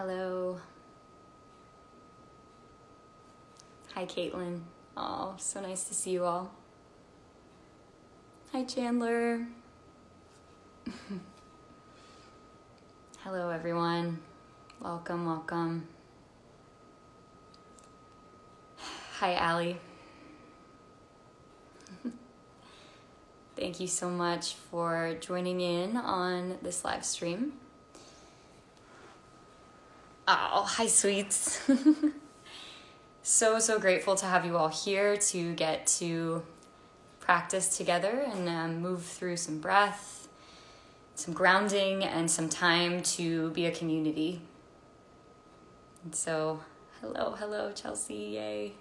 Hello. Hi, Caitlin. Oh, so nice to see you all. Hi, Chandler. Hello, everyone. Welcome, welcome. Hi, Allie. Thank you so much for joining in on this live stream. Oh, hi, sweets. So grateful to have you all here to get to practice together and move through some breath, some grounding, and some time to be a community. And so, hello, Chelsea,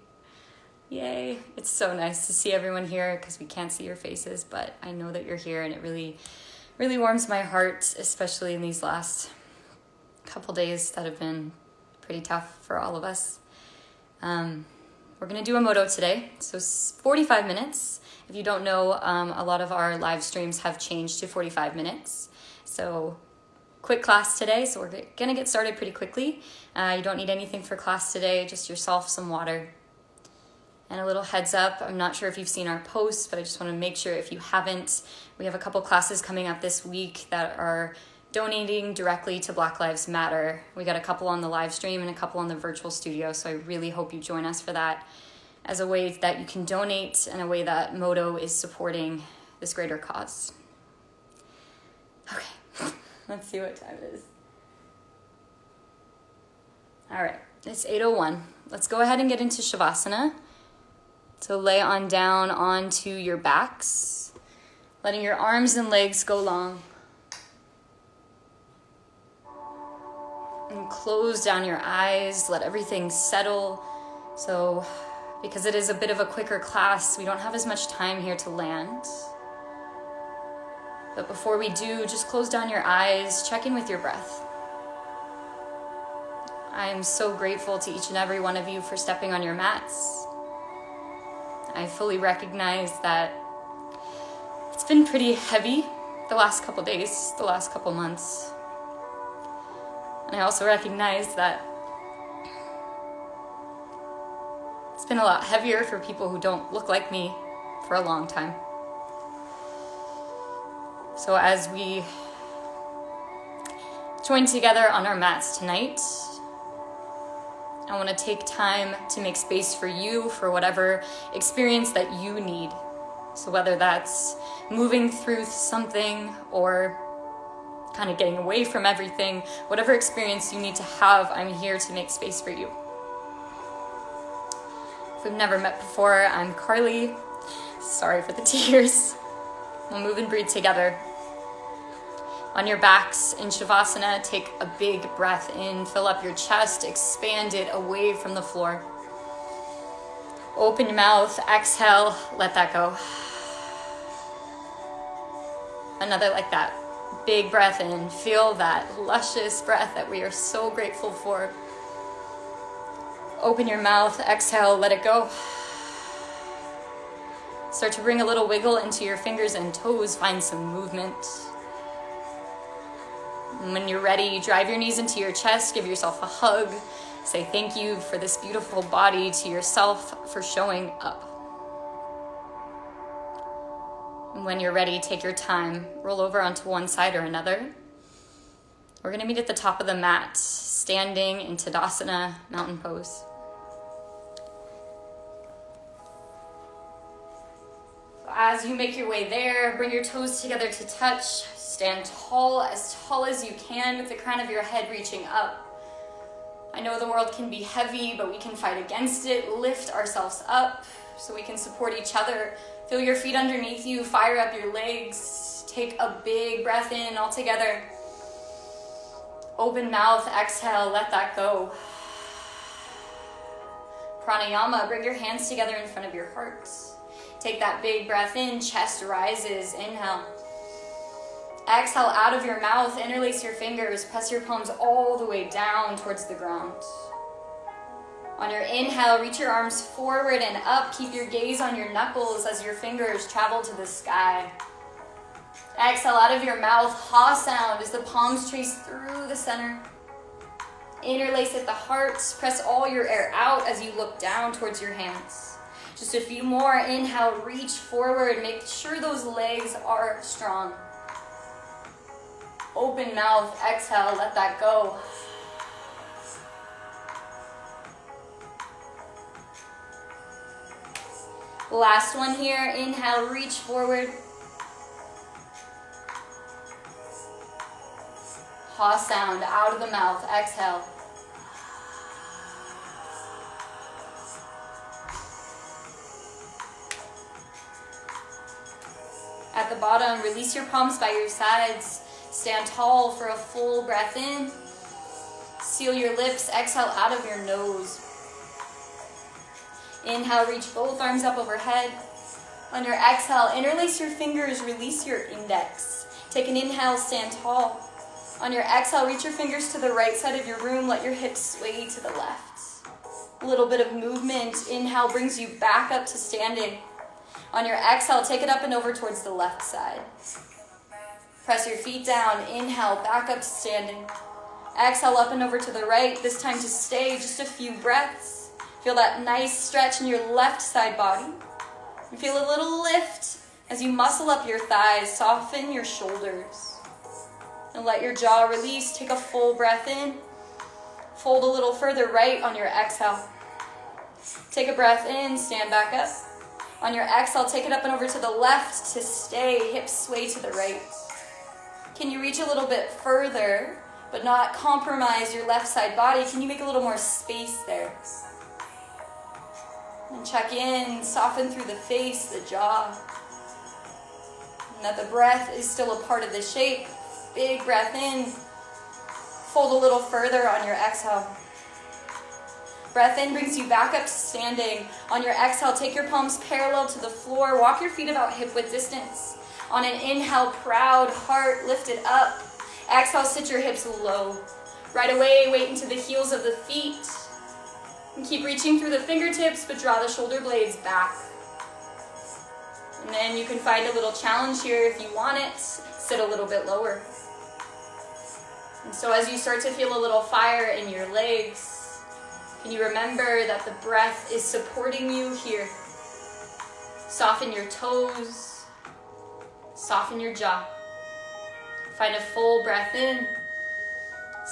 yay. It's so nice to see everyone here because we can't see your faces, but I know that you're here and it really, really warms my heart, especially in these last couple days that have been pretty tough for all of us. We're going to do a moto today, so 45 minutes. If you don't know, a lot of our live streams have changed to 45 minutes. So quick class today, so we're going to get started pretty quickly. You don't need anything for class today, just yourself, some water. And a little heads up, I'm not sure if you've seen our posts, but I just want to make sure if you haven't, we have a couple classes coming up this week that are donating directly to Black Lives Matter. We got a couple on the live stream and a couple on the virtual studio, so I really hope you join us for that as a way that you can donate and a way that Moto is supporting this greater cause. Okay, let's see what time it is. All right, it's 8:01. Let's go ahead and get into Shavasana. So lay on down onto your backs, letting your arms and legs go long. And close down your eyes, let everything settle. So, because it is a bit of a quicker class, we don't have as much time here to land. But before we do, just close down your eyes, check in with your breath. I am so grateful to each and every one of you for stepping on your mats. I fully recognize that it's been pretty heavy the last couple days, the last couple months. And I also recognize that it's been a lot heavier for people who don't look like me for a long time. So as we join together on our mats tonight, I want to take time to make space for you for whatever experience that you need. So whether that's moving through something or kind of getting away from everything, whatever experience you need to have, I'm here to make space for you. If we've never met before, I'm Carly. Sorry for the tears. We'll move and breathe together. On your backs in Shavasana, take a big breath in, fill up your chest, expand it away from the floor. Open your mouth, exhale, let that go. Another like that. Big breath in, feel that luscious breath that we are so grateful for. Open your mouth, exhale, let it go. Start to bring a little wiggle into your fingers and toes, find some movement. And when you're ready, drive your knees into your chest, give yourself a hug. Say thank you for this beautiful body, to yourself for showing up. And when you're ready, take your time, roll over onto one side or another. We're going to meet at the top of the mat, standing in Tadasana, mountain pose. So as you make your way there, bring your toes together to touch. Stand tall as you can with the crown of your head reaching up. I know the world can be heavy, but we can fight against it, lift ourselves up so we can support each other. Feel your feet underneath you, fire up your legs. Take a big breath in all together. Open mouth, exhale, let that go. Pranayama, bring your hands together in front of your heart. Take that big breath in, chest rises, inhale. Exhale out of your mouth, interlace your fingers, press your palms all the way down towards the ground. On your inhale, reach your arms forward and up. Keep your gaze on your knuckles as your fingers travel to the sky. Exhale out of your mouth, ha sound as the palms trace through the center. Interlace at the heart. Press all your air out as you look down towards your hands. Just a few more. Inhale, reach forward. Make sure those legs are strong. Open mouth, exhale, let that go. Last one here. Inhale, reach forward. Ha sound out of the mouth. Exhale. At the bottom, release your palms by your sides. Stand tall for a full breath in. Seal your lips. Exhale out of your nose. Inhale, reach both arms up overhead. On your exhale, interlace your fingers. Release your index. Take an inhale, stand tall. On your exhale, reach your fingers to the right side of your room. Let your hips sway to the left. A little bit of movement. Inhale brings you back up to standing. On your exhale, take it up and over towards the left side. Press your feet down. Inhale, back up to standing. Exhale, up and over to the right. This time to stay just a few breaths. Feel that nice stretch in your left side body. And feel a little lift as you muscle up your thighs. Soften your shoulders. And let your jaw release. Take a full breath in. Fold a little further right on your exhale. Take a breath in, stand back up. On your exhale, take it up and over to the left to stay. Hips sway to the right. Can you reach a little bit further, but not compromise your left side body? Can you make a little more space there? And check in, soften through the face, the jaw. And that the breath is still a part of the shape. Big breath in. Fold a little further on your exhale. Breath in brings you back up to standing. On your exhale, take your palms parallel to the floor. Walk your feet about hip width distance. On an inhale, proud heart lifted up. Exhale, sit your hips low. Right away, weight into the heels of the feet. And keep reaching through the fingertips, but draw the shoulder blades back. And then you can find a little challenge here if you want it. Sit a little bit lower. And so as you start to feel a little fire in your legs, can you remember that the breath is supporting you here? Soften your toes. Soften your jaw. Find a full breath in.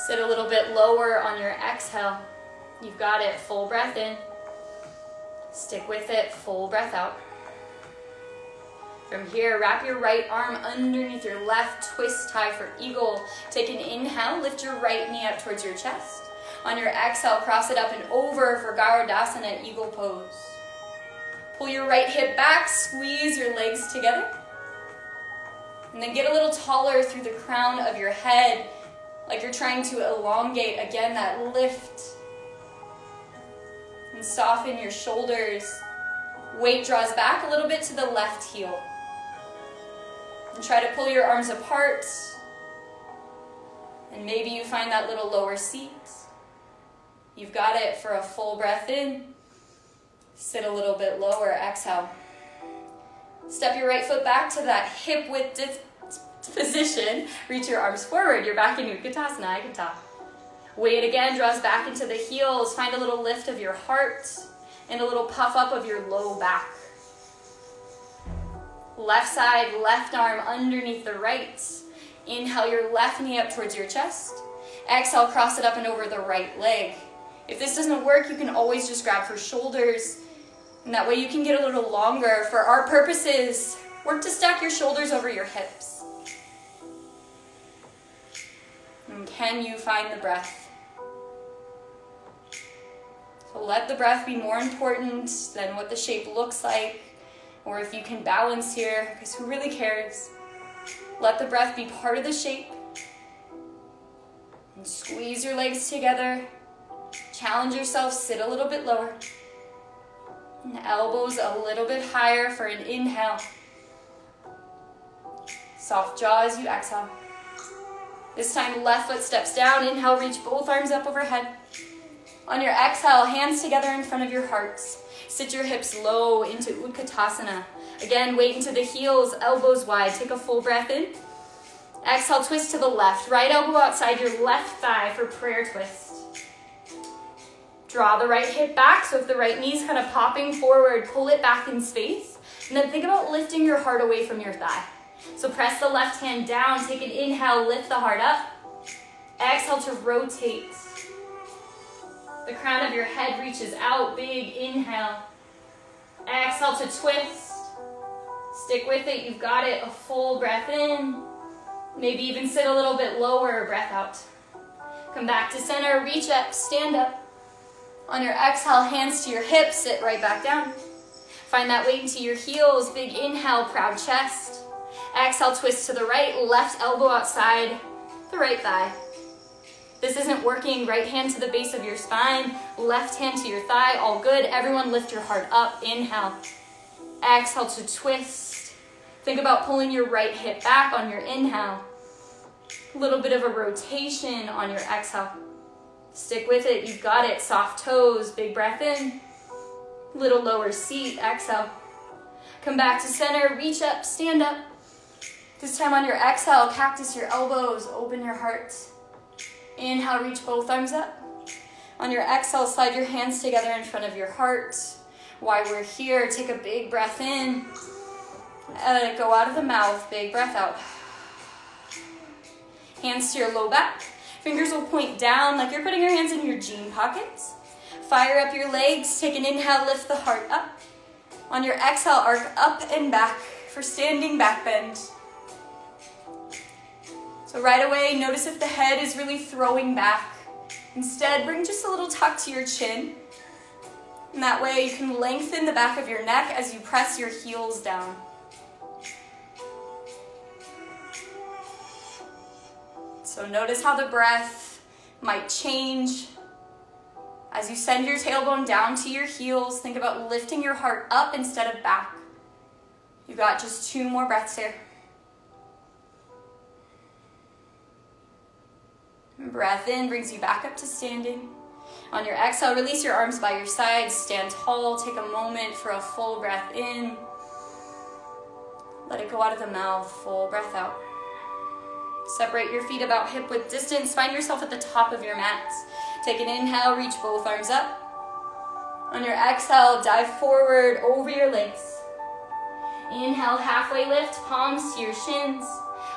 Sit a little bit lower on your exhale. You've got it. Full breath in. Stick with it. Full breath out. From here, wrap your right arm underneath your left. Twist tie for eagle. Take an inhale. Lift your right knee up towards your chest. On your exhale, cross it up and over for Garudasana, eagle pose. Pull your right hip back. Squeeze your legs together. And then get a little taller through the crown of your head, like you're trying to elongate, again, that lift. And soften your shoulders. Weight draws back a little bit to the left heel. And try to pull your arms apart. And maybe you find that little lower seat. You've got it for a full breath in. Sit a little bit lower, exhale. Step your right foot back to that hip width position. Reach your arms forward. You're back in Utkatasana, Ekata. Weight again draws back into the heels. Find a little lift of your heart and a little puff up of your low back. Left side, left arm underneath the right. Inhale your left knee up towards your chest. Exhale, cross it up and over the right leg. If this doesn't work, you can always just grab for shoulders. And that way you can get a little longer. For our purposes, work to stack your shoulders over your hips. And can you find the breath? So let the breath be more important than what the shape looks like. Or if you can balance here, because who really cares? Let the breath be part of the shape. And squeeze your legs together. Challenge yourself, sit a little bit lower. And elbows a little bit higher for an inhale. Soft jaw as you exhale. This time, left foot steps down. Inhale, reach both arms up overhead. On your exhale, hands together in front of your hearts. Sit your hips low into Utkatasana. Again, weight into the heels, elbows wide. Take a full breath in. Exhale, twist to the left. Right elbow outside your left thigh for prayer twist. Draw the right hip back, so if the right knee's kind of popping forward, pull it back in space. And then think about lifting your heart away from your thigh. So press the left hand down, take an inhale, lift the heart up. Exhale to rotate. The crown of your head reaches out, big inhale. Exhale to twist. Stick with it, you've got it. A full breath in. Maybe even sit a little bit lower, breath out. Come back to center, reach up, stand up. On your exhale, hands to your hips, sit right back down. Find that weight into your heels, big inhale, proud chest. Exhale, twist to the right, left elbow outside the right thigh. This isn't working, right hand to the base of your spine, left hand to your thigh, all good. Everyone lift your heart up, inhale. Exhale to twist. Think about pulling your right hip back on your inhale. A little bit of a rotation on your exhale. Stick with it, you've got it. Soft toes, big breath in. Little lower seat, exhale. Come back to center, reach up, stand up. This time on your exhale, cactus your elbows, open your heart. Inhale, reach both arms up. On your exhale, slide your hands together in front of your heart. While we're here, take a big breath in. Let it go out of the mouth, big breath out. Hands to your low back. Fingers will point down like you're putting your hands in your jean pockets. Fire up your legs, take an inhale, lift the heart up. On your exhale, arc up and back for standing back bend. So right away, notice if the head is really throwing back. Instead, bring just a little tuck to your chin. And that way you can lengthen the back of your neck as you press your heels down. So notice how the breath might change. As you send your tailbone down to your heels, think about lifting your heart up instead of back. You've got just 2 more breaths here. Breath in brings you back up to standing. On your exhale, release your arms by your sides, stand tall, take a moment for a full breath in. Let it go out of the mouth, full breath out. Separate your feet about hip width distance, find yourself at the top of your mat. Take an inhale, reach both arms up. On your exhale, dive forward over your legs. Inhale, halfway lift, palms to your shins.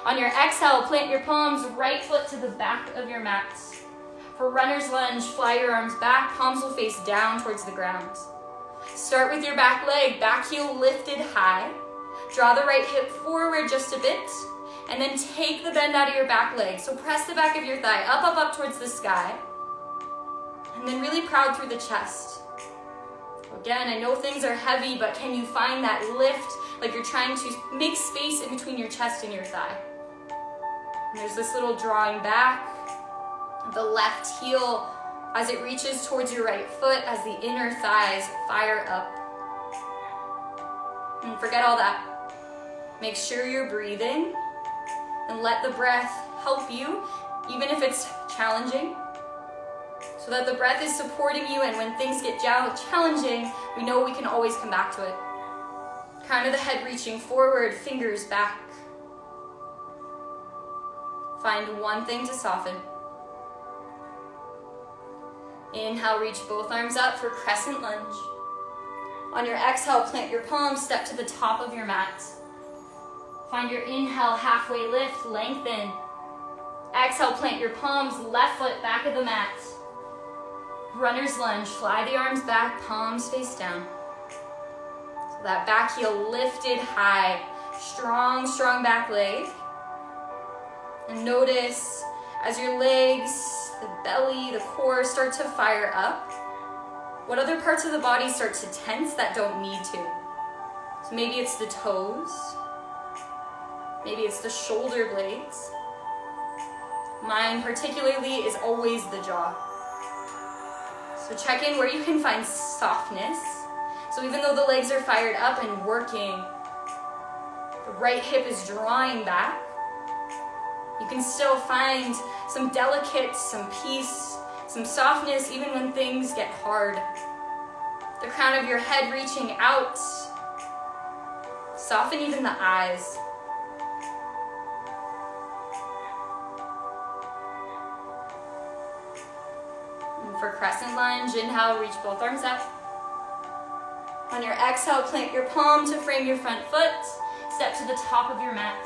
On your exhale, plant your palms, right foot to the back of your mat. For runner's lunge, fly your arms back, palms will face down towards the ground. Start with your back leg, back heel lifted high. Draw the right hip forward just a bit, and then take the bend out of your back leg. So press the back of your thigh up, up, up towards the sky. And then really proud through the chest. Again, I know things are heavy, but can you find that lift like you're trying to make space in between your chest and your thigh? And there's this little drawing back. The left heel as it reaches towards your right foot as the inner thighs fire up. And forget all that. Make sure you're breathing and let the breath help you, even if it's challenging, so that the breath is supporting you, and when things get challenging, we know we can always come back to it. Crown of the head reaching forward, fingers back. Find one thing to soften. Inhale, reach both arms up for crescent lunge. On your exhale, plant your palms, step to the top of your mat. Find your inhale, halfway lift, lengthen. Exhale, plant your palms, left foot back of the mat. Runner's lunge, fly the arms back, palms face down. So that back heel lifted high, strong, strong back leg. And notice as your legs, the belly, the core start to fire up, what other parts of the body start to tense that don't need to? So maybe it's the toes, maybe it's the shoulder blades. Mine particularly is always the jaw. So check in where you can find softness. So even though the legs are fired up and working, the right hip is drawing back, you can still find some delicate, some peace, some softness even when things get hard. The crown of your head reaching out. Soften even the eyes. And For crescent lunge, inhale, reach both arms up. On your exhale, plant your palm to frame your front foot. Step to the top of your mat.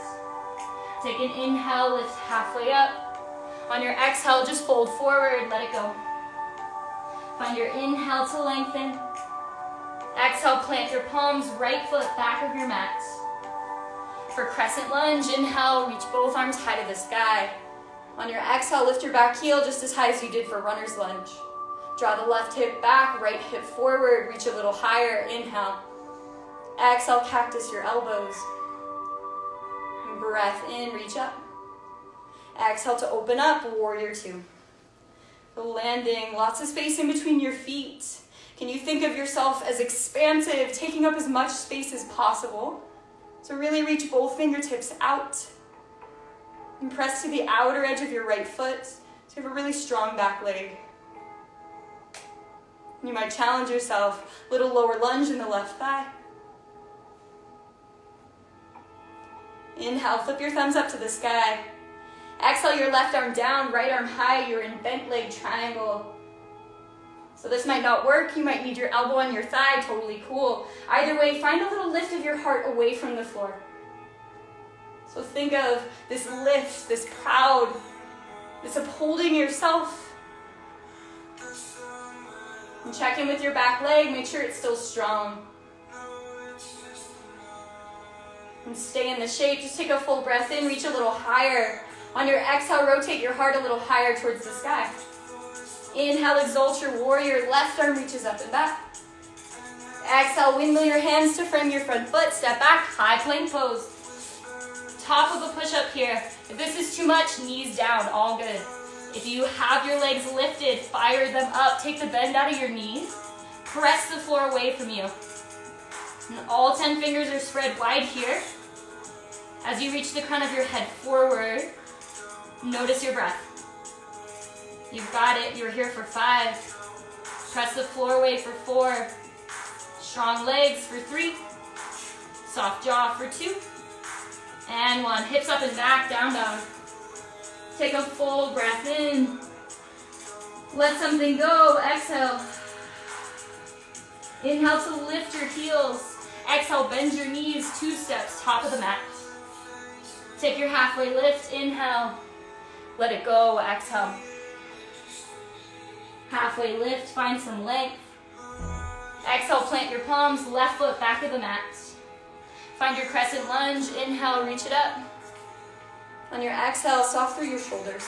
Take an inhale, lift halfway up. On your exhale, just fold forward, let it go. Find your inhale to lengthen. Exhale, plant your palms, right foot back of your mat. For crescent lunge, inhale, reach both arms high to the sky. On your exhale, lift your back heel just as high as you did for runner's lunge. Draw the left hip back, right hip forward, reach a little higher, inhale. Exhale, cactus your elbows. Breath in, reach up. Exhale to open up, warrior two. Landing, lots of space in between your feet. Can you think of yourself as expansive, taking up as much space as possible? So really reach both fingertips out. And press to the outer edge of your right foot. So you have a really strong back leg. You might challenge yourself, little lower lunge in the left thigh. Inhale, flip your thumbs up to the sky. Exhale, your left arm down, right arm high. You're in bent leg triangle. So this might not work. You might need your elbow on your thigh, totally cool. Either way, find a little lift of your heart away from the floor. So think of this lift, this proud, this upholding yourself. And check in with your back leg, make sure it's still strong. And stay in the shape, just take a full breath in, reach a little higher. On your exhale, rotate your heart a little higher towards the sky. Inhale, exalt your warrior, left arm reaches up and back. Exhale, windmill your hands to frame your front foot, step back, high plank pose. Top of a push-up here. If this is too much, knees down, all good. If you have your legs lifted, fire them up, take the bend out of your knees, press the floor away from you. And all 10 fingers are spread wide here. As you reach the crown of your head forward, notice your breath. You've got it. You're here for 5. Press the floor away for 4. Strong legs for 3. Soft jaw for 2. And 1. Hips up and back, down dog. Take a full breath in. Let something go. Exhale. Inhale to lift your heels. Exhale, bend your knees, 2 steps, top of the mat. Take your halfway lift. Inhale. Let it go. Exhale. Halfway lift, find some length. Exhale, plant your palms, left foot back of the mat. Find your crescent lunge, inhale, reach it up. On your exhale, soft through your shoulders.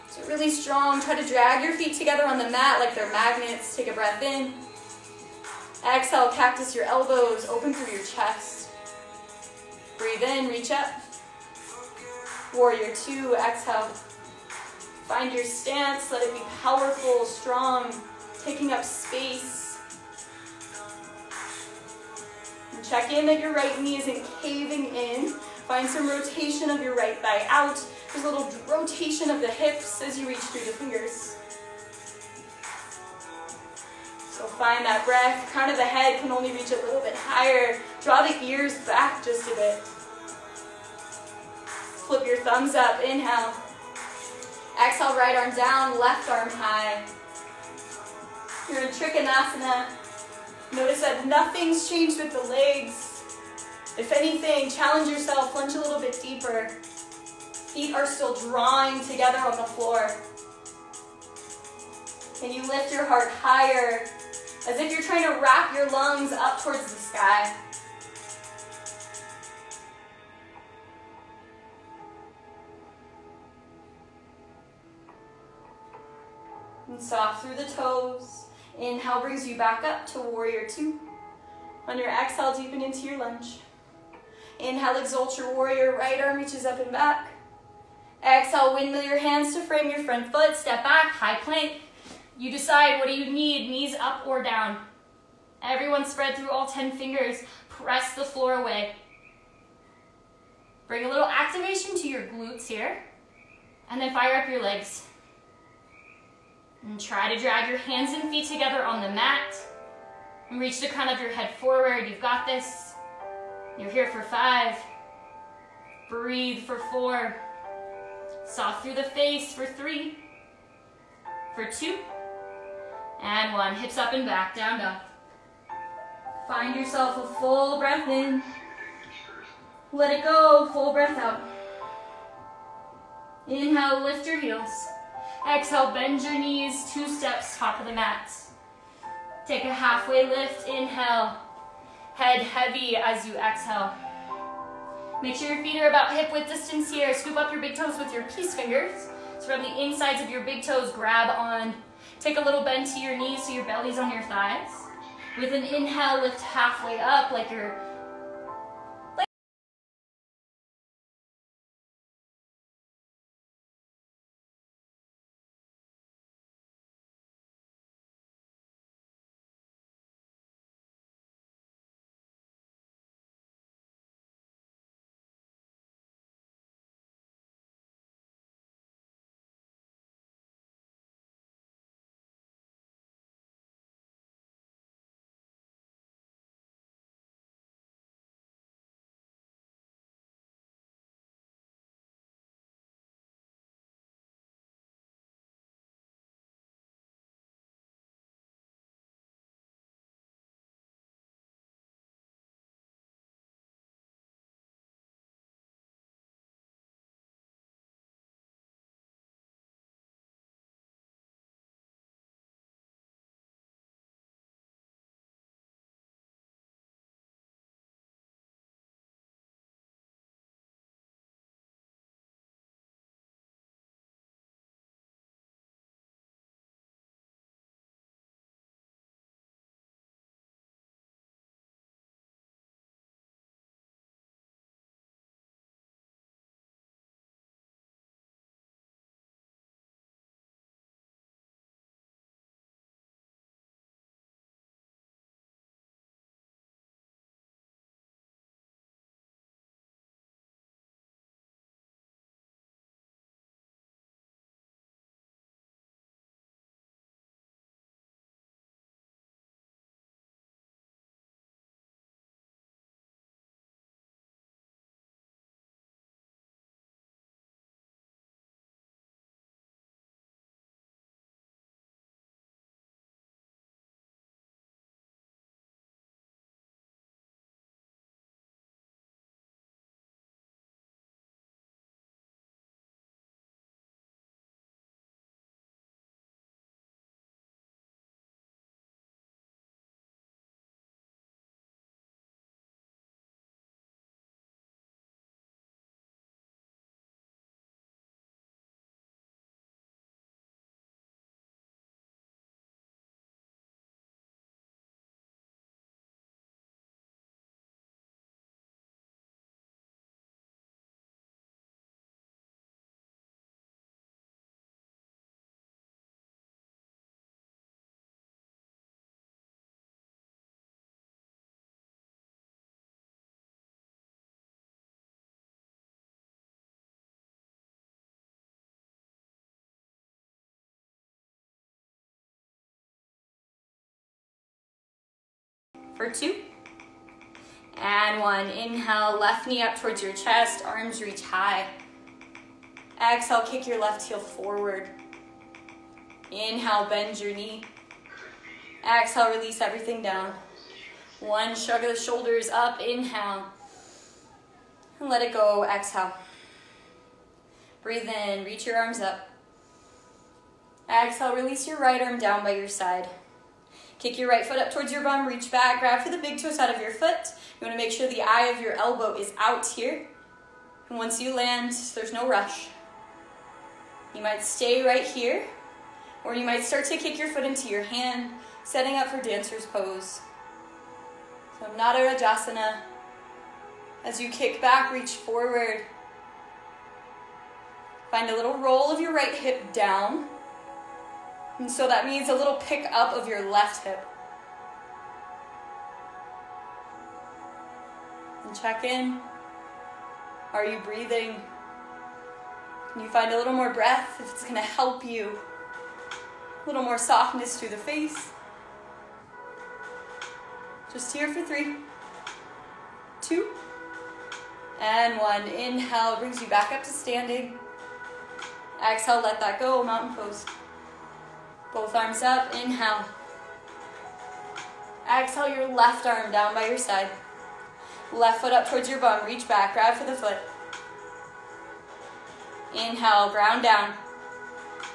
So really strong, try to drag your feet together on the mat like they're magnets. Take a breath in. Exhale, cactus your elbows, open through your chest. Breathe in, reach up. Warrior two, exhale. Find your stance, let it be powerful, strong, taking up space. And check in that your right knee isn't caving in. Find some rotation of your right thigh out. There's a little rotation of the hips as you reach through the fingers. So find that breath. Crown of the head can only reach a little bit higher. Draw the ears back just a bit. Flip your thumbs up, inhale. Exhale, right arm down, left arm high. You're in Trikonasana. Notice that nothing's changed with the legs. If anything, challenge yourself, plunge a little bit deeper. Feet are still drawing together on the floor. Can you lift your heart higher, as if you're trying to wrap your lungs up towards the sky? And soft through the toes. Inhale brings you back up to warrior two. On your exhale, deepen into your lunge. Inhale, exalt your warrior. Right arm reaches up and back. Exhale, windmill your hands to frame your front foot. Step back, high plank. You decide, what do you need? Knees up or down. Everyone spread through all 10 fingers. Press the floor away. Bring a little activation to your glutes here. And then fire up your legs. And try to drag your hands and feet together on the mat. And reach the crown of your head forward. You've got this. You're here for 5. Breathe for 4. Soft through the face for 3. For 2, and 1. Hips up and back, down dog. Find yourself a full breath in. Let it go, full breath out. Inhale, lift your heels. Exhale, bend your knees, 2 steps, top of the mat. Take a halfway lift, inhale. Head heavy as you exhale. Make sure your feet are about hip width distance here. Scoop up your big toes with your peace fingers. So from the insides of your big toes, grab on. Take a little bend to your knees so your belly's on your thighs. With an inhale, lift halfway up like you're for 2, and 1. Inhale, left knee up towards your chest, arms reach high. Exhale, kick your left heel forward. Inhale, bend your knee. Exhale, release everything down. 1, shrug the shoulders up, inhale. And let it go, exhale. Breathe in, reach your arms up. Exhale, release your right arm down by your side. Kick your right foot up towards your bum, reach back, grab for the big toe side of your foot. You want to make sure the eye of your elbow is out here. And once you land, there's no rush. You might stay right here, or you might start to kick your foot into your hand, setting up for dancer's pose. So Nadarajasana. As you kick back, reach forward. Find a little roll of your right hip down. And so that means a little pick up of your left hip. And check in. Are you breathing? Can you find a little more breath if it's going to help you? A little more softness through the face. Just here for 3, 2, and 1. Inhale brings you back up to standing. Exhale, let that go, mountain pose. Both arms up, inhale. Exhale your left arm down by your side. Left foot up towards your bum, reach back, grab for the foot. Inhale, ground down.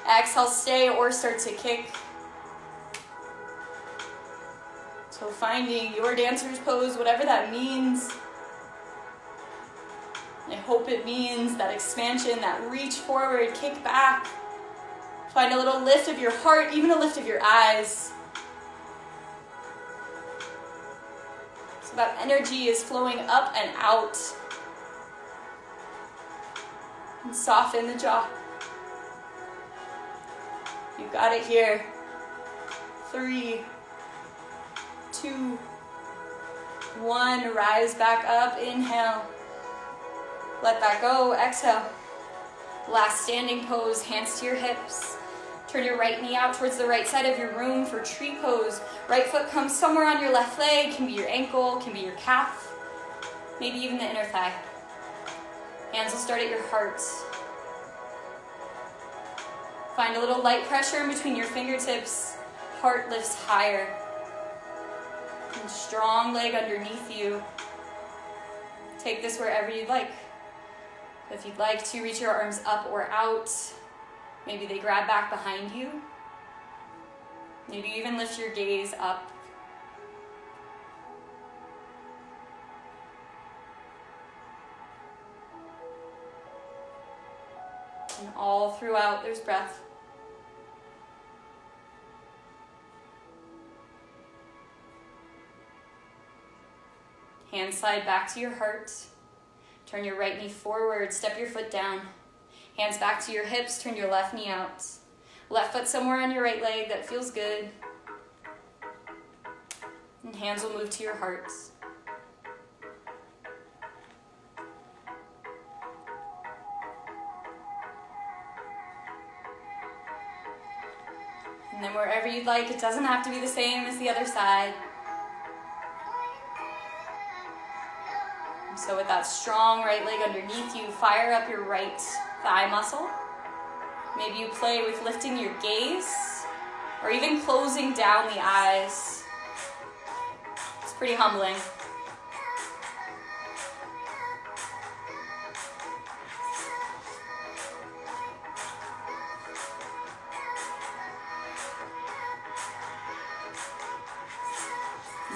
Exhale, stay or start to kick. So finding your dancer's pose, whatever that means. I hope it means that expansion, that reach forward, kick back. Find a little lift of your heart, even a lift of your eyes. So that energy is flowing up and out. And soften the jaw. You got it here. 3, 2, 1. Rise back up. Inhale. Let that go. Exhale. Last standing pose. Hands to your hips. Turn your right knee out towards the right side of your room for tree pose. Right foot comes somewhere on your left leg. Can be your ankle, can be your calf, maybe even the inner thigh. Hands will start at your heart. Find a little light pressure in between your fingertips. Heart lifts higher. And strong leg underneath you. Take this wherever you'd like. If you'd like to reach your arms up or out, maybe they grab back behind you. Maybe even lift your gaze up. And all throughout, there's breath. Hands slide back to your heart. Turn your right knee forward, step your foot down. Hands back to your hips, turn your left knee out. Left foot somewhere on your right leg, that feels good. And hands will move to your heart. And then wherever you'd like, it doesn't have to be the same as the other side. So with that strong right leg underneath you, fire up your right thigh muscle. Maybe you play with lifting your gaze or even closing down the eyes. It's pretty humbling.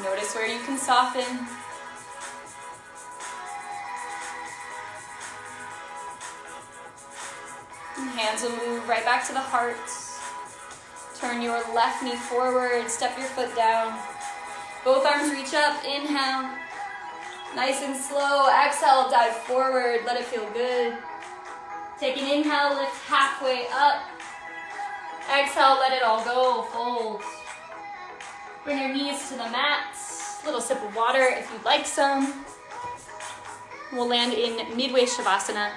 Notice where you can soften. Hands will move right back to the heart. Turn your left knee forward, step your foot down. Both arms reach up, inhale. Nice and slow, exhale, dive forward, let it feel good. Take an inhale, lift halfway up. Exhale, let it all go, fold. Bring your knees to the mat. Little sip of water if you'd like some. We'll land in midway Shavasana.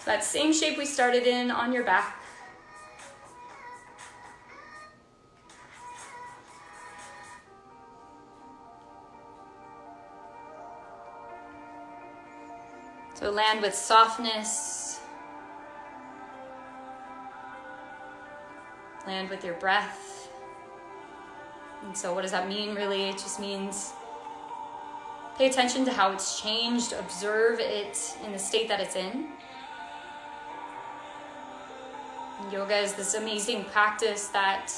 That same shape we started in on your back. So land with softness. Land with your breath. And so what does that mean really? It just means pay attention to how it's changed. Observe it in the state that it's in. Yoga is this amazing practice that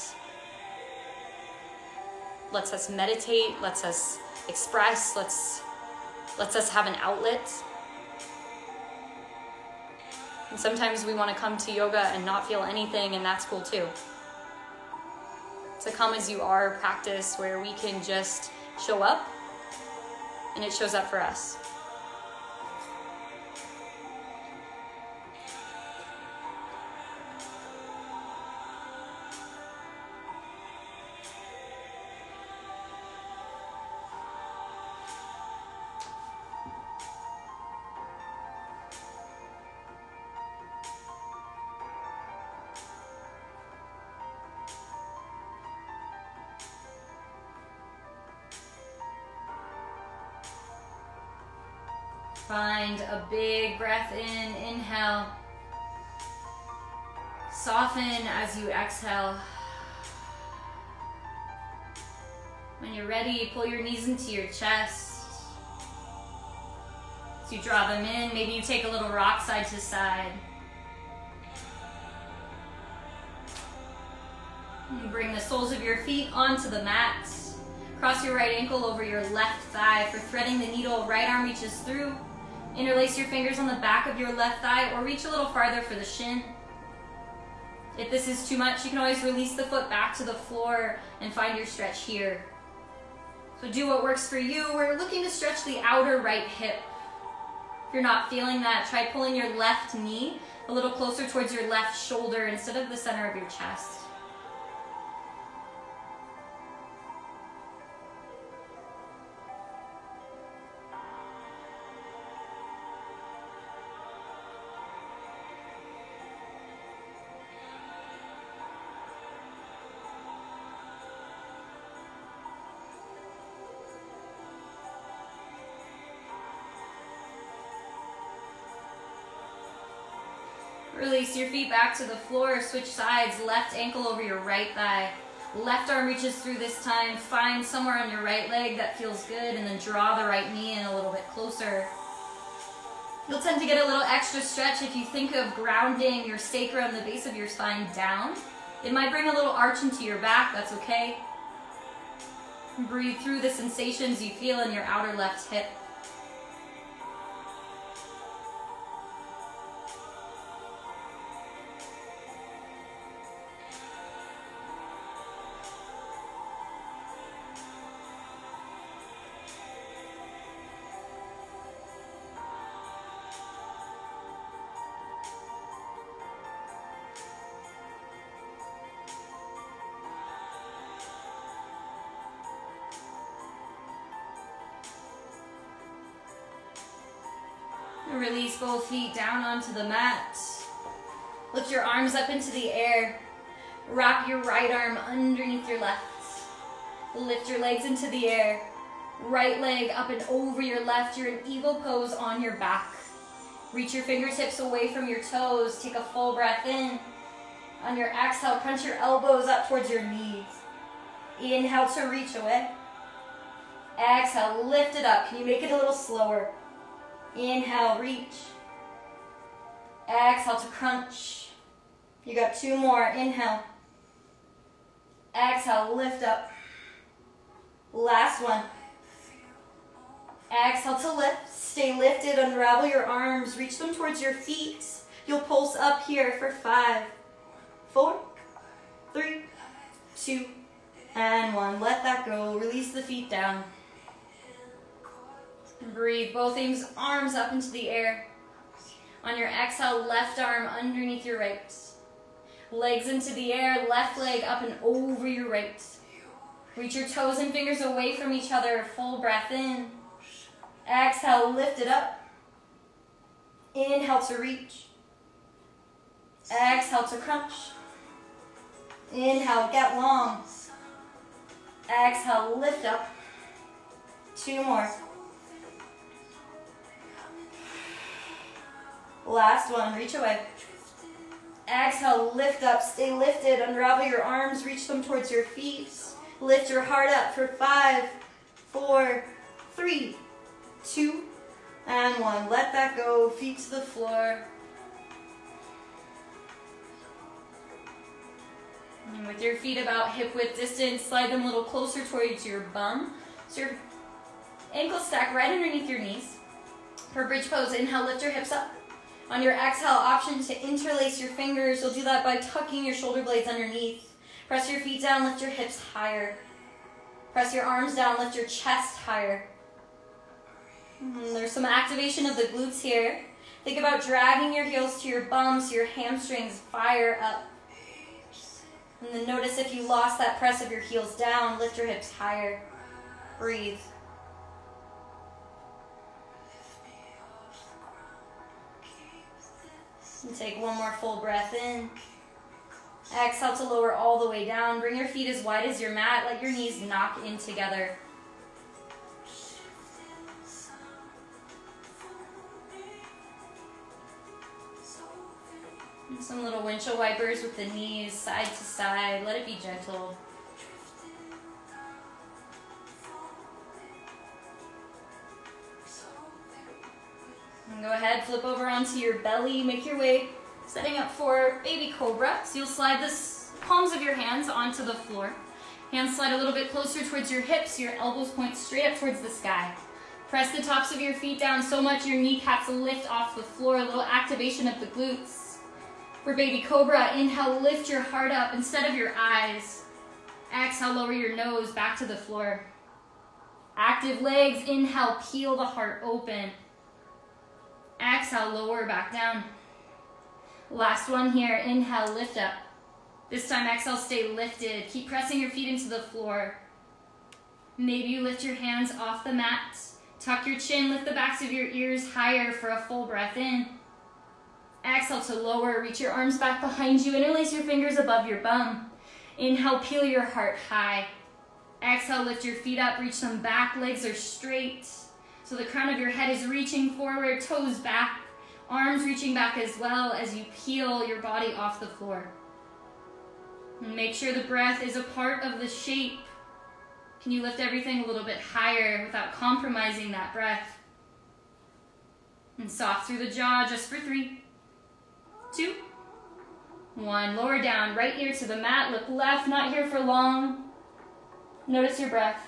lets us meditate, lets us express, lets us have an outlet. And sometimes we want to come to yoga and not feel anything, and that's cool too. It's a come as you are practice where we can just show up and it shows up for us. Find a big breath in, inhale. Soften as you exhale. When you're ready, pull your knees into your chest. So you draw them in, maybe you take a little rock side to side. You bring the soles of your feet onto the mat. Cross your right ankle over your left thigh. For threading the needle, right arm reaches through. Interlace your fingers on the back of your left thigh or reach a little farther for the shin. If this is too much, you can always release the foot back to the floor and find your stretch here. So do what works for you. We're looking to stretch the outer right hip. If you're not feeling that, try pulling your left knee a little closer towards your left shoulder instead of the center of your chest. Release your feet back to the floor, switch sides, left ankle over your right thigh. Left arm reaches through this time, find somewhere on your right leg that feels good, and then draw the right knee in a little bit closer. You'll tend to get a little extra stretch if you think of grounding your sacrum, the base of your spine, down. It might bring a little arch into your back, that's okay. Breathe through the sensations you feel in your outer left hip. Release both feet down onto the mat. Lift your arms up into the air. Wrap your right arm underneath your left. Lift your legs into the air. Right leg up and over your left. You're in eagle pose on your back. Reach your fingertips away from your toes. Take a full breath in. On your exhale, crunch your elbows up towards your knees. Inhale to reach away. Exhale, lift it up. Can you make it a little slower? Inhale, reach. Exhale to crunch. You got two more. Inhale. Exhale, lift up. Last one. Exhale to lift. Stay lifted. Unravel your arms. Reach them towards your feet. You'll pulse up here for 5, 4, 3, 2, and 1. Let that go. Release the feet down. Breathe both arms up into the air. On your exhale, left arm underneath your right. Legs into the air, left leg up and over your right. Reach your toes and fingers away from each other. Full breath in. Exhale, lift it up. Inhale to reach. Exhale to crunch. Inhale, get long. Exhale, lift up. 2 more. Last one, reach away. Exhale, lift up, stay lifted, unravel your arms, reach them towards your feet. Lift your heart up for 5, 4, 3, 2, and 1. Let that go, feet to the floor. And with your feet about hip width distance, slide them a little closer towards your bum. So your ankles stack right underneath your knees. For bridge pose, inhale, lift your hips up. On your exhale, option to interlace your fingers. You'll do that by tucking your shoulder blades underneath. Press your feet down, lift your hips higher. Press your arms down, lift your chest higher. There's some activation of the glutes here. Think about dragging your heels to your bum so your hamstrings fire up. And then notice if you lost that press of your heels down, lift your hips higher. Breathe. And take one more full breath in. Exhale to lower all the way down. Bring your feet as wide as your mat. Let your knees knock in together. Some little windshield wipers with the knees side to side. Let it be gentle. And go ahead, flip over onto your belly. Make your way, setting up for baby cobra. So you'll slide the palms of your hands onto the floor. Hands slide a little bit closer towards your hips. Your elbows point straight up towards the sky. Press the tops of your feet down so much your kneecaps lift off the floor. A little activation of the glutes. For baby cobra, inhale, lift your heart up instead of your eyes. Exhale, lower your nose back to the floor. Active legs, inhale, peel the heart open. Exhale, lower back down. Last one here, inhale, lift up. This time, exhale, stay lifted. Keep pressing your feet into the floor. Maybe you lift your hands off the mat. Tuck your chin, lift the backs of your ears higher for a full breath in. Exhale to lower, reach your arms back behind you, interlace your fingers above your bum. Inhale, peel your heart high. Exhale, lift your feet up, reach them back, legs are straight. So the crown of your head is reaching forward, toes back, arms reaching back as well as you peel your body off the floor. And make sure the breath is a part of the shape. Can you lift everything a little bit higher without compromising that breath? And soft through the jaw just for 3, 2, 1. Lower down, right ear to the mat, look left, not here for long. Notice your breath.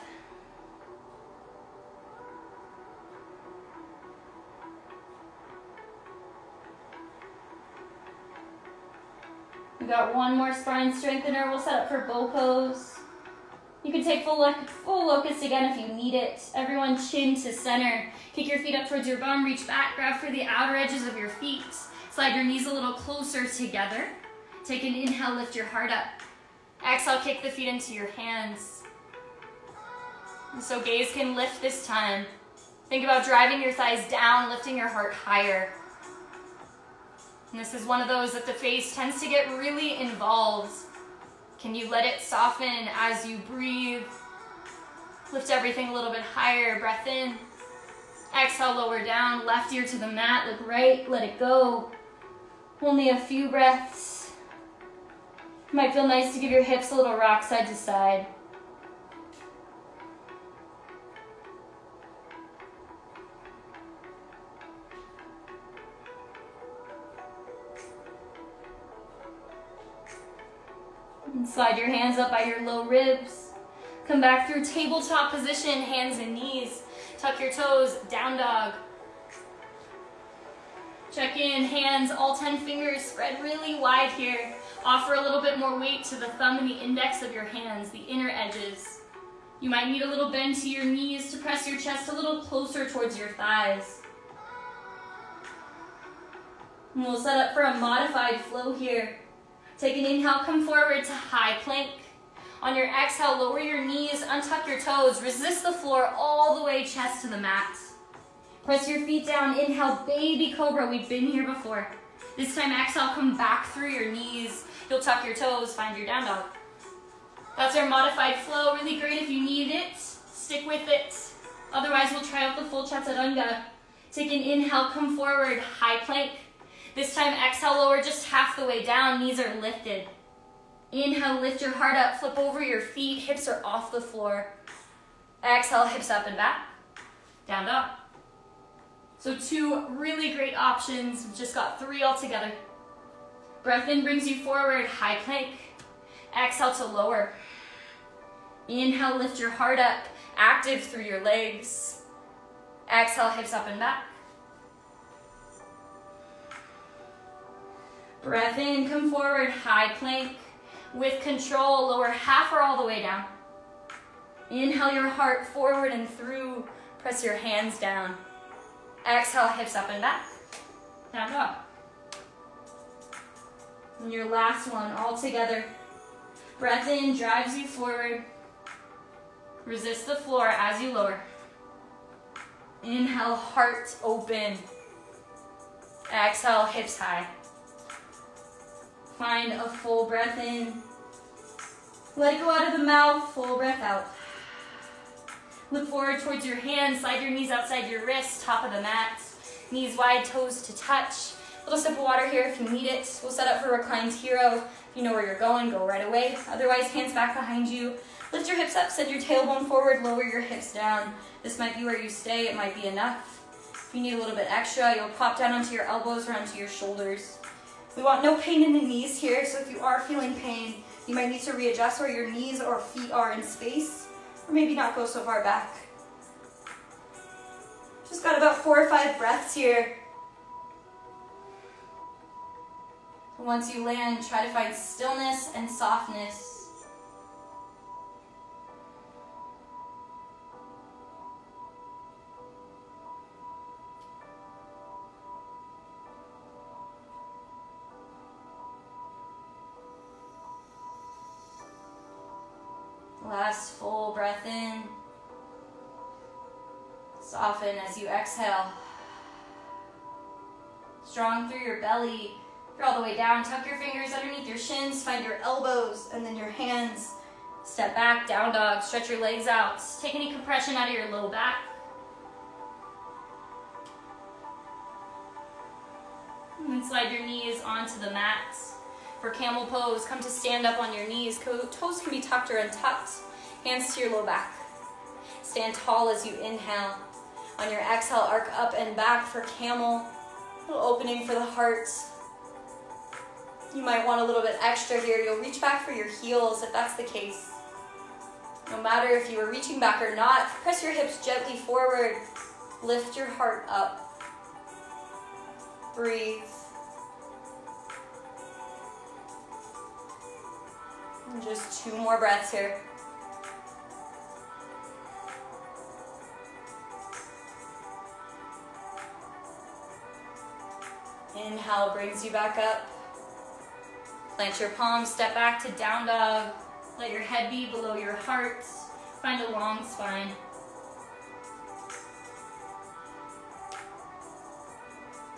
We got one more spine strengthener. We'll set up for bow pose. You can take full locust again if you need it. Everyone chin to center. Kick your feet up towards your bum. Reach back. Grab for the outer edges of your feet. Slide your knees a little closer together. Take an inhale. Lift your heart up. Exhale. Kick the feet into your hands. And so gaze can lift this time. Think about driving your thighs down, lifting your heart higher. And this is one of those that the face tends to get really involved. Can you let it soften as you breathe? Lift everything a little bit higher. Breath in. Exhale, lower down. Left ear to the mat. Look right. Let it go. Only a few breaths. Might feel nice to give your hips a little rock side to side. And slide your hands up by your low ribs. Come back through tabletop position, hands and knees. Tuck your toes, down dog. Check in, hands, all 10 fingers spread really wide here. Offer a little bit more weight to the thumb and the index of your hands, the inner edges. You might need a little bend to your knees to press your chest a little closer towards your thighs. And we'll set up for a modified flow here. Take an inhale, come forward to high plank. On your exhale, lower your knees, untuck your toes, resist the floor all the way chest to the mat. Press your feet down, inhale, baby cobra. We've been here before. This time, exhale, come back through your knees. You'll tuck your toes, find your down dog. That's our modified flow, really great if you need it. Stick with it. Otherwise, we'll try out the full chaturanga. Take an inhale, come forward, high plank. This time, exhale, lower just half the way down. Knees are lifted. Inhale, lift your heart up. Flip over your feet. Hips are off the floor. Exhale, hips up and back. Down dog. So 2 really great options. We've just got 3 altogether. Breath in brings you forward. High plank. Exhale to lower. Inhale, lift your heart up. Active through your legs. Exhale, hips up and back. Breath in, come forward, high plank. With control, lower half or all the way down. Inhale your heart forward and through. Press your hands down. Exhale, hips up and back. Down dog. And your last one, all together. Breath in, drives you forward. Resist the floor as you lower. Inhale, heart open. Exhale, hips high. Find a full breath in. Let it go out of the mouth, full breath out. Look forward towards your hands, slide your knees outside your wrists, top of the mat. Knees wide, toes to touch. Little sip of water here if you need it. We'll set up for reclined hero. If you know where you're going, go right away. Otherwise, hands back behind you. Lift your hips up, send your tailbone forward, lower your hips down. This might be where you stay, it might be enough. If you need a little bit extra, you'll pop down onto your elbows or onto your shoulders. We want no pain in the knees here, so if you are feeling pain, you might need to readjust where your knees or feet are in space, or maybe not go so far back. Just got about 4 or 5 breaths here. Once you land, try to find stillness and softness. Last full breath in. Soften as you exhale. Strong through your belly. Draw all the way down. Tuck your fingers underneath your shins. Find your elbows and then your hands. Step back, down dog. Stretch your legs out. Take any compression out of your low back. And then slide your knees onto the mat. For camel pose, come to stand up on your knees. Toes can be tucked or untucked. Hands to your low back. Stand tall as you inhale. On your exhale, arc up and back for camel. A little opening for the heart. You might want a little bit extra here. You'll reach back for your heels if that's the case. No matter if you were reaching back or not, press your hips gently forward. Lift your heart up. Breathe. And just 2 more breaths here. Inhale brings you back up. Plant your palms, step back to down dog. Let your head be below your heart. Find a long spine.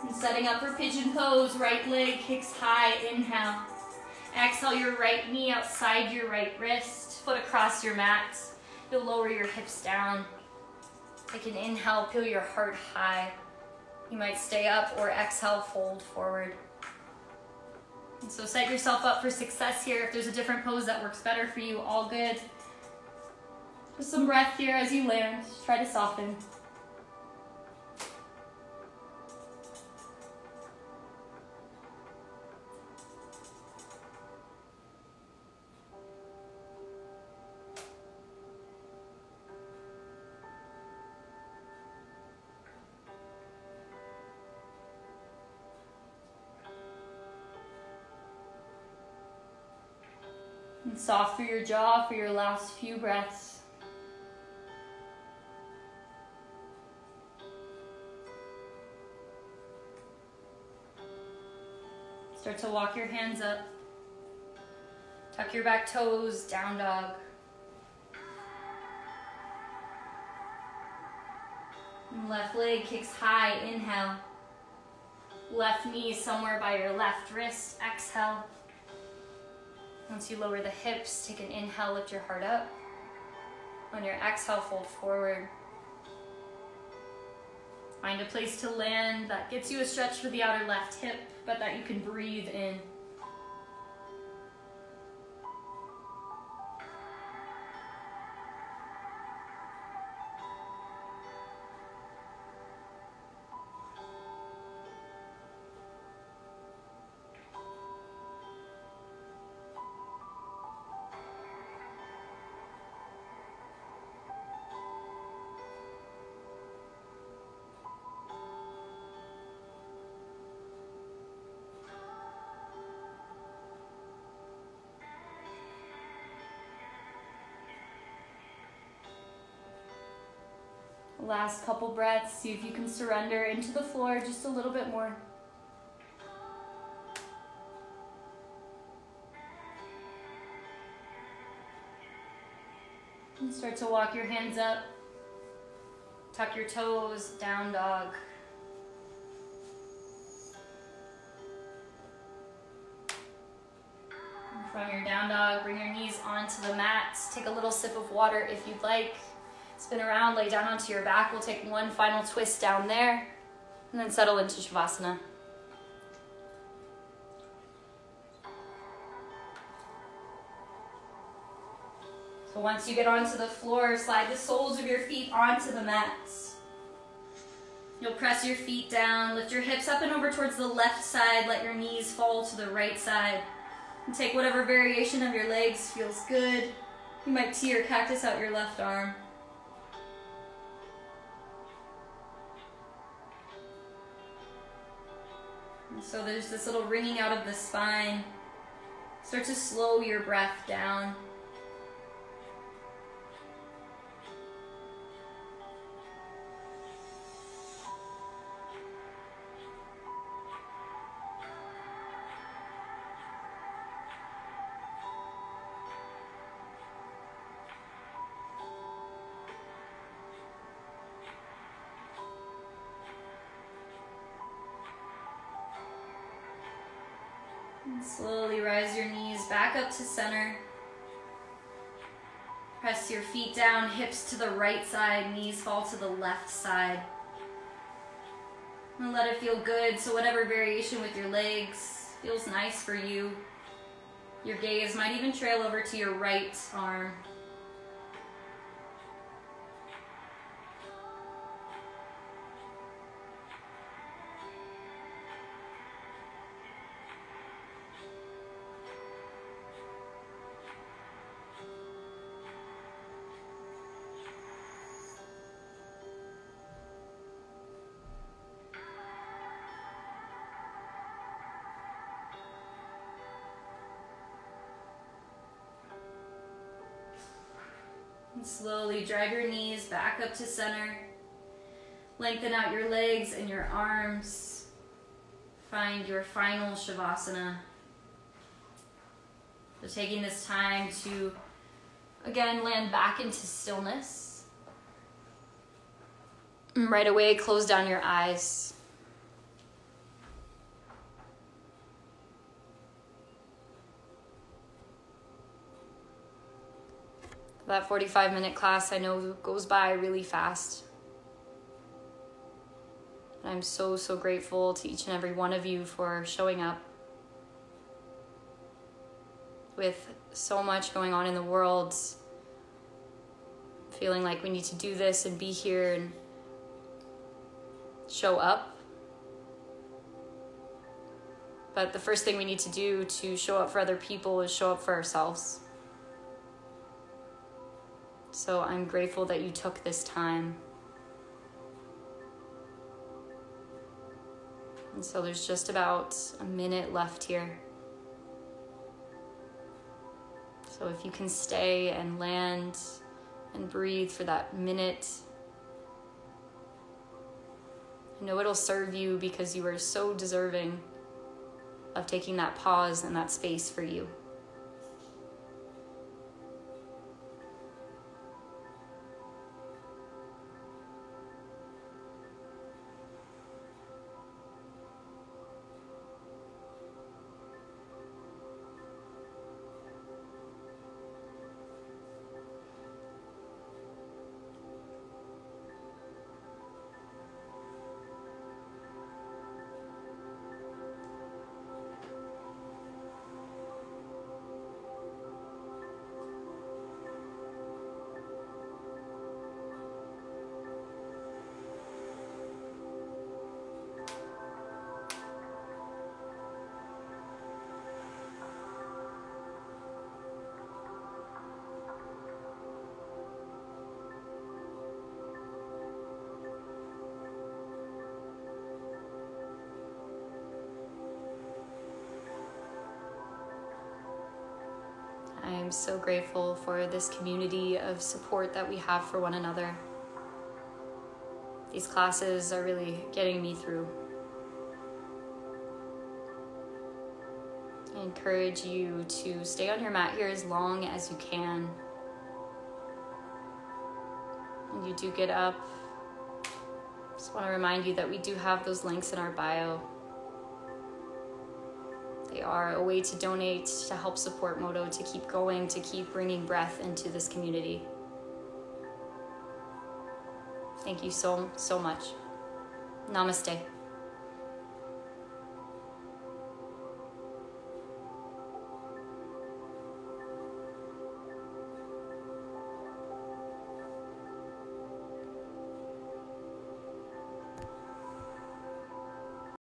And setting up for pigeon pose, right leg kicks high, inhale. Exhale your right knee outside your right wrist, foot across your mat. You'll lower your hips down. Take an inhale, peel your heart high. You might stay up or exhale, fold forward. And so set yourself up for success here. If there's a different pose that works better for you, all good. Just some breath here as you land. Try to soften. And soft through your jaw for your last few breaths. Start to walk your hands up. Tuck your back toes, down dog. And left leg kicks high, inhale. Left knee somewhere by your left wrist, exhale. Once you lower the hips, take an inhale, lift your heart up. On your exhale, fold forward. Find a place to land that gets you a stretch for the outer left hip, but that you can breathe in. Last couple breaths, see if you can surrender into the floor just a little bit more. And start to walk your hands up. Tuck your toes, down dog. And from your down dog, bring your knees onto the mat. Take a little sip of water if you'd like. Spin around, lay down onto your back. We'll take one final twist down there and then settle into Shavasana. But once you get onto the floor, slide the soles of your feet onto the mats. You'll press your feet down, lift your hips up and over towards the left side, let your knees fall to the right side. And take whatever variation of your legs feels good. You might tee or cactus out your left arm. And so there's this little ringing out of the spine. Start to slow your breath down. And slowly rise your knees back up to center. Press your feet down, hips to the right side, knees fall to the left side. And let it feel good, so whatever variation with your legs feels nice for you. Your gaze might even trail over to your right arm. And slowly drive your knees back up to center. Lengthen out your legs and your arms. Find your final Shavasana. So taking this time to, again, land back into stillness. And right away, close down your eyes. That 45-minute class, I know, goes by really fast. And I'm so, so grateful to each and every one of you for showing up. With so much going on in the world, feeling like we need to do this and be here and show up. But the first thing we need to do to show up for other people is show up for ourselves. So I'm grateful that you took this time. And so there's just about a minute left here. So if you can stay and land and breathe for that minute, I know it'll serve you because you are so deserving of taking that pause and that space for you. I am so grateful for this community of support that we have for one another. These classes are really getting me through. I encourage you to stay on your mat here as long as you can. When you do get up, just want to remind you that we do have those links in our bio. They are a way to donate to help support Modo, to keep going, to keep bringing breath into this community. Thank you so, so much. Namaste.